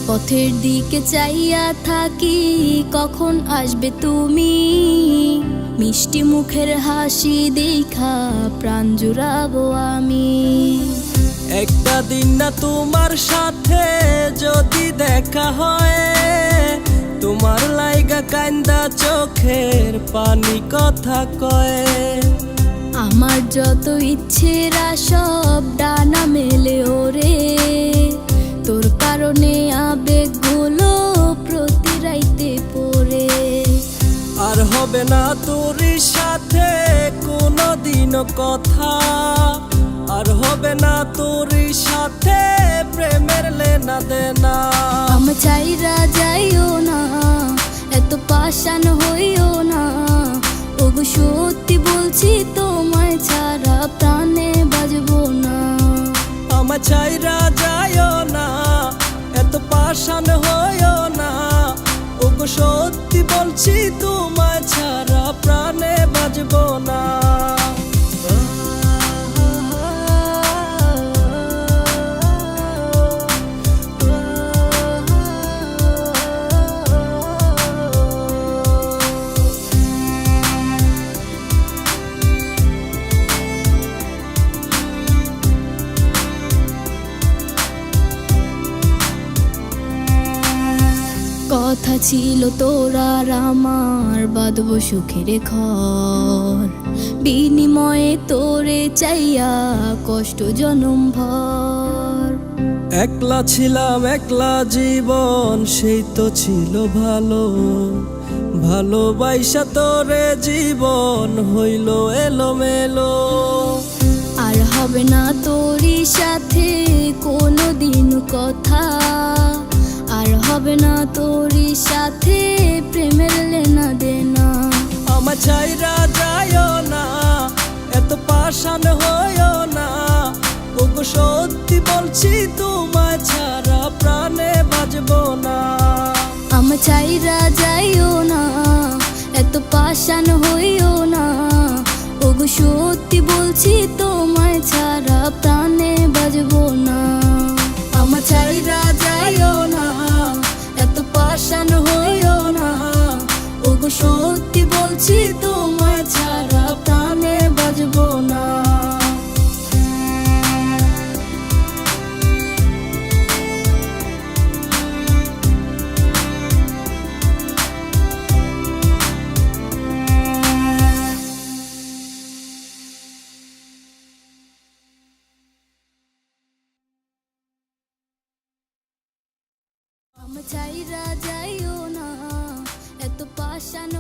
পথের দিকে চাইয়া থাকি, কখন আসবে তুমি। মিষ্টি মুখের হাসি দেখা প্রাণ জুড়াবো আমি। একটা দিন না তোমার সাথে যদি দেখা হয়, তোমার লাইগা কান্দা চোখের পানি কথা কয়। আমার যত ইচ্ছেরা সব ডানা মেলে ওরে, তোর কারণে আবেগগুলো প্রতি রাইতে পড়ে। আর হবে না তোর সাথে কোনোদিনও কথা, আর হবে না তোর সাথে প্রেমের লেনা দেনা। আমি চাইরা যাইও না, এত পাষাণ হইও না। ওগো সত্যি বলছি, তোমায় ছাড়া প্রাণে বাজবো না। আমার চাইরা যাইও না, এত পাষাণ হইও না। ওগো সত্যি বলছি, তোমায় ছাড়া প্রাণে বাজবো না। কথা ছিল তোর আর আমার, বাঁধবো সুখের ঘর। বিনিময়ে তোরে চাইয়া কষ্ট জনম ভর। একলা ছিলাম একলা জীবন, সেই তো ছিল ভালো। ভালোবাসা তোরে জীবন হইল এলোমেলো। আর হবে না তোরই সাথে কোনোদিন কথা, আর হবে না তোরই সাথে প্রেমের লেনা দেনা। আমার চাইরা যাইও না, এত পাষাণ হইও না। ওগো সত্যি বলছি, তোমায় ছাড়া প্রাণে বাজবো না। আমার চাইরা যাইও না, এত পাষাণ হইও না। ওগো সত্যি বলছি, তোমায় ছাড়া প্রাণে বাজবো না। আমার চাইরা যাইও না, এত পাষাণ হইও না। ওগো সত্যি বলছি, তোমায় ছাড়া প্রাণে বাজবো না। আমার চাইরা যাইও না, এত পাষাণ